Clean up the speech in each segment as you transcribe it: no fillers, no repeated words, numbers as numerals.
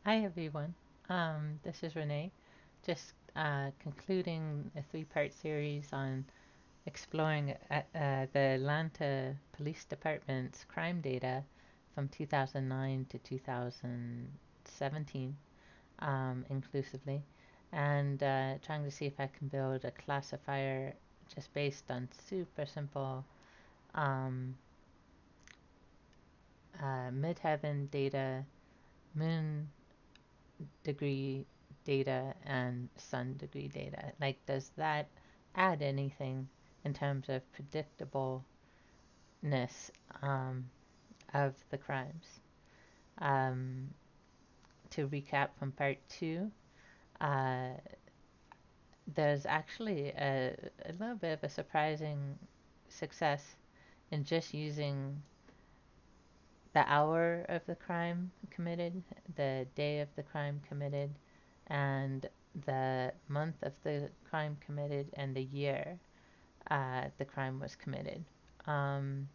Hi everyone. This is Renee. Just concluding a three-part series on exploring the Atlanta Police Department's crime data from 2009 to 2017, inclusively, and trying to see if I can build a classifier just based on super simple um, midheaven data, moon degree data and sun degree data. Like, does that add anything in terms of predictableness um, of the crimes? Um, to recap from part two, uh, there's actually a little bit of a surprising success in just using the hour of the crime committed, the day of the crime committed, and the month of the crime committed, and the year the crime was committed. Um,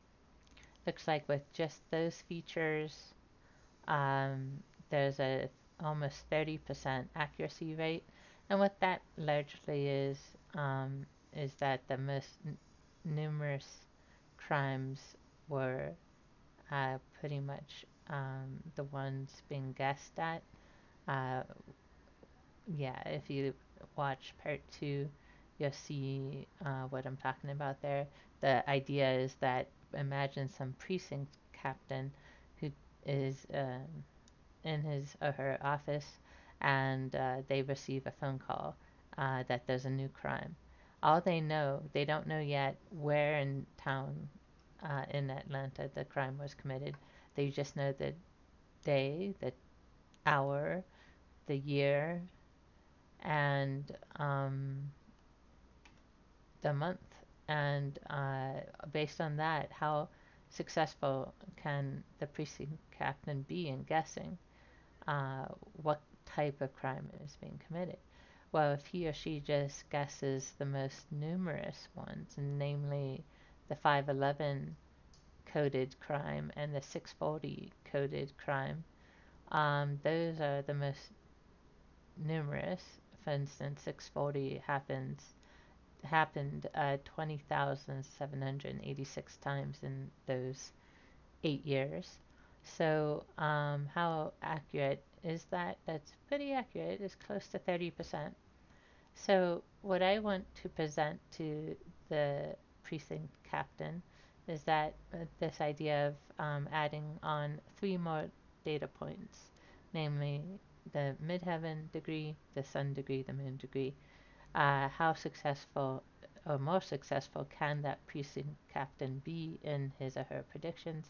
Looks like with just those features, um, there's a almost 30% accuracy rate. And what that largely is that the most numerous crimes were pretty much the ones being guessed at. Uh, yeah, if you watch part two, you'll see what I'm talking about there. The idea is that imagine some precinct captain who is in his or her office, and they receive a phone call that there's a new crime. All they don't know yet where in town in Atlanta the crime was committed. They just know the day, the hour, the year, and the month. And based on that, how successful can the precinct captain be in guessing uh, what type of crime is being committed? Well, if he or she just guesses the most numerous ones, namely the 511 coded crime and the 640 coded crime, those are the most numerous. For instance, 640 happened 20,786 times in those 8 years. So, how accurate is that? That's pretty accurate. It's close to 30%. So, what I want to present to the precinct captain is that this idea of adding on three more data points, namely the midheaven degree, the sun degree, the moon degree, how successful or more successful can that precinct captain be in his or her predictions.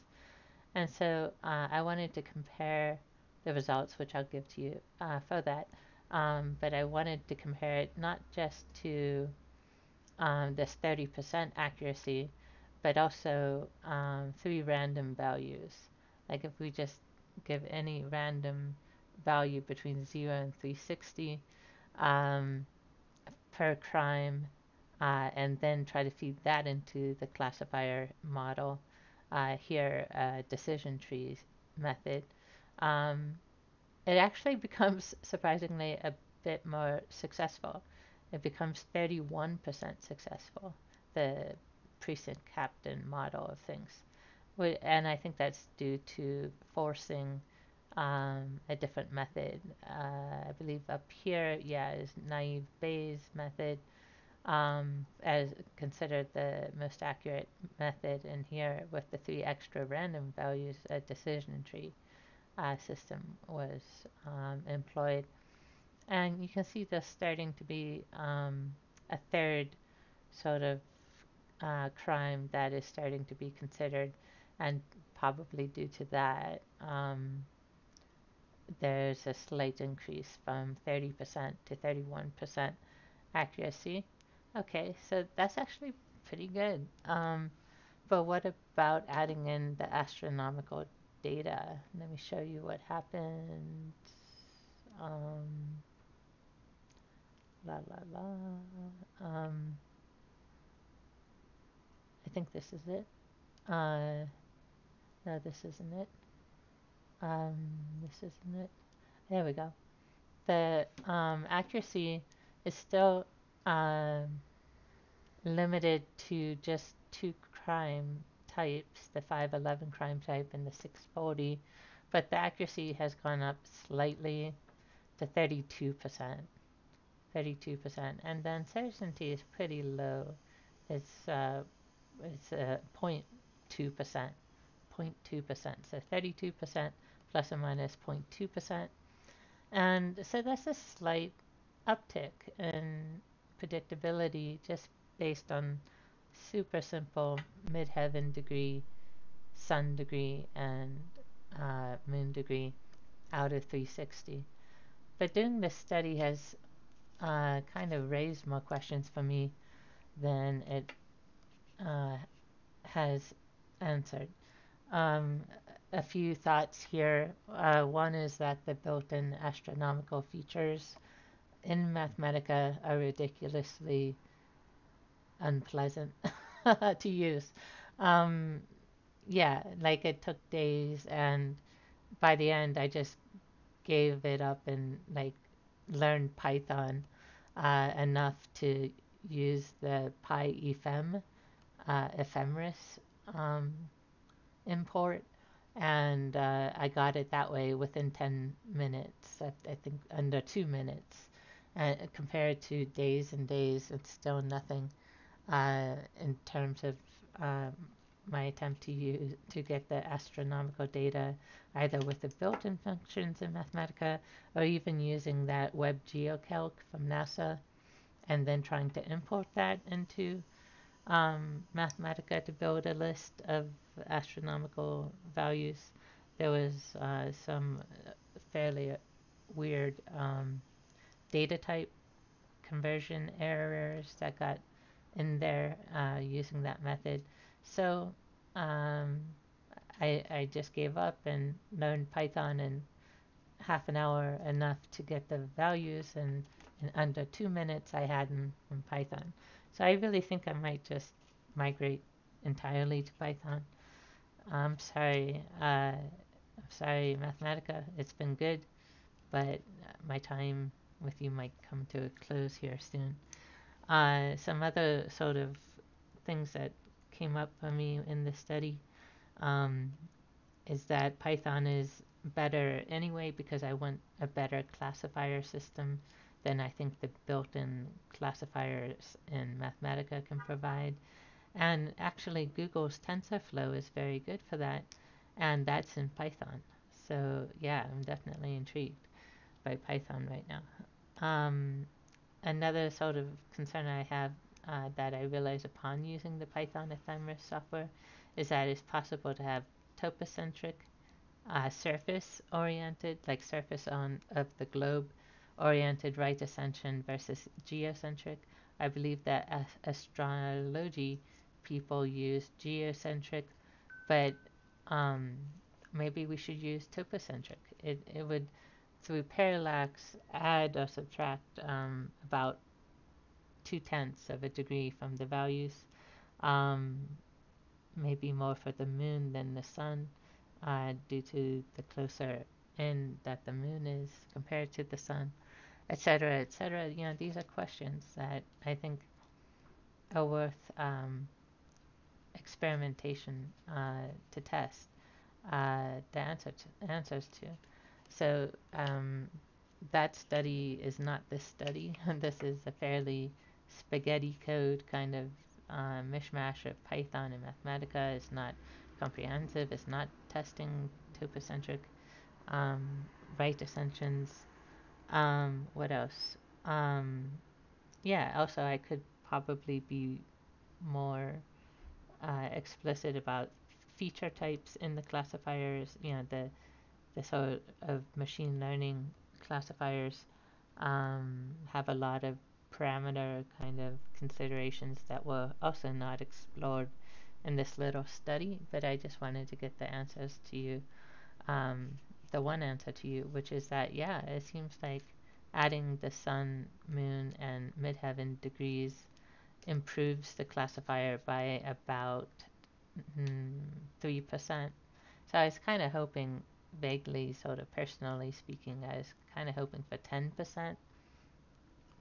And so I wanted to compare the results, which I'll give to you for that. But I wanted to compare it not just to this 30% accuracy, but also three random values. Like if we just give any random value between 0 and 360, um, per crime, and then try to feed that into the classifier model. Here, decision trees method. Um, it actually becomes surprisingly a bit more successful. It becomes 31% successful, the precinct captain model of things. And I think that's due to forcing a different method. I believe up here, yeah, is naive Bayes method as considered the most accurate method. And here, with the three extra random values, a decision tree system was employed. And you can see this starting to be a third sort of crime that is starting to be considered, and probably due to that, there's a slight increase from 30% to 31% accuracy. Okay, so that's actually pretty good. But what about adding in the astronomical data? Let me show you what happened. Um, la la la. I think this is it. No, this isn't it. Um, this isn't it. There we go. The accuracy is still um, limited to just two crime types, the 511 crime type and the 640, but the accuracy has gone up slightly to 32%. 32%, and the uncertainty is pretty low. It's uh, it's 0.2%, 0.2%. So 32% plus or minus 0.2%, and so that's a slight uptick in predictability just based on super simple midheaven degree, sun degree, and moon degree out of 360. But doing this study has kind of raised more questions for me than it uh, has answered. Um, a few thoughts here. One is that the built-in astronomical features in Mathematica are ridiculously unpleasant to use. Um, yeah, like it took days, and by the end, I just gave it up and like learned Python enough to use the PyEfem ephemeris um, import, and I got it that way within 10 minutes. I think under 2 minutes. Compared to days and days, it's still nothing in terms of um, my attempt to get the astronomical data either with the built-in functions in Mathematica or even using that web geocalc from NASA and then trying to import that into Mathematica to build a list of astronomical values. There was some fairly weird data type conversion errors that got in there using that method. So um, I just gave up and learned Python in half an hour, enough to get the values, and in under 2 minutes I had them in Python. So I really think I might just migrate entirely to Python. I'm sorry, Mathematica. It's been good, but my time with you might come to a close here soon. Some other sort of things that came up for me in the study um, is that Python is better anyway because I want a better classifier system than I think the built-in classifiers in Mathematica can provide. And actually, Google's TensorFlow is very good for that, and that's in Python. So yeah, I'm definitely intrigued by Python right now. Um, Another sort of concern I have that I realized upon using the Python ephemeris software is that it's possible to have topocentric surface oriented, like surface on of the globe oriented right ascension versus geocentric. I believe that astrology people use geocentric, but um, maybe we should use topocentric. It would, through parallax, add or subtract about 2/10 of a degree from the values. Um, Maybe more for the moon than the sun, due to the closer in that the moon is compared to the sun, etc., etc. You know, these are questions that I think are worth experimentation to test the answers to. So that study is not this study. This is a fairly spaghetti code kind of mishmash of Python and Mathematica. It's not comprehensive. It's not testing topocentric um, right ascensions. What else? Um, yeah, also I could probably be more explicit about feature types in the classifiers. You know, the sort of machine learning classifiers have a lot of parameter kind of considerations that were also not explored in this little study, but I just wanted to get the answers to you. Um, the one answer to you, which is that, yeah, it seems like adding the sun, moon, and midheaven degrees improves the classifier by about 3%. So I was kind of hoping vaguely, sort of personally speaking, I was kind of hoping for 10%,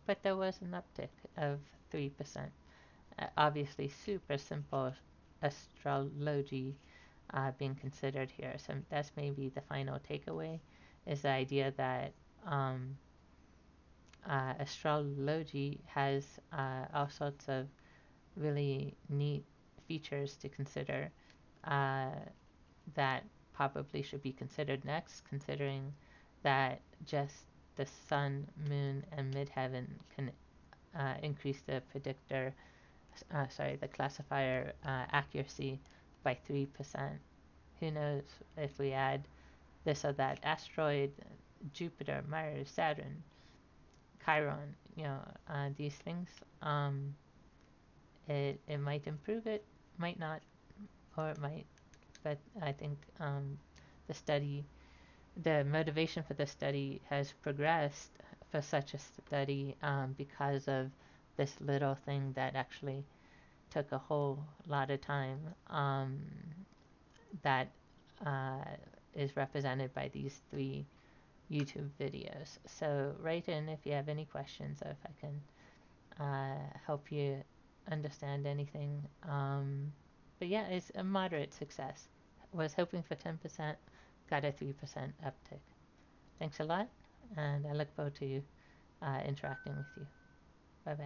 but there was an uptick of 3%. Obviously, super simple astrology being considered here. So that's maybe the final takeaway, is the idea that um, astrology has all sorts of really neat features to consider uh, that probably should be considered next, considering that just the sun, moon, and midheaven can increase the the classifier accuracy by 3%. Who knows if we add this or that asteroid, Jupiter, Mars, Saturn, Chiron, these things, it might improve it, might not, or it might. But I think the study, the motivation for the study has progressed for such a study because of this little thing that actually took a whole lot of time that uh, is represented by these three YouTube videos. So write in if you have any questions, or if I can help you understand anything. But yeah, it's a moderate success. Was hoping for 10%, got a 3% uptick. Thanks a lot, and I look forward to interacting with you. Bye bye.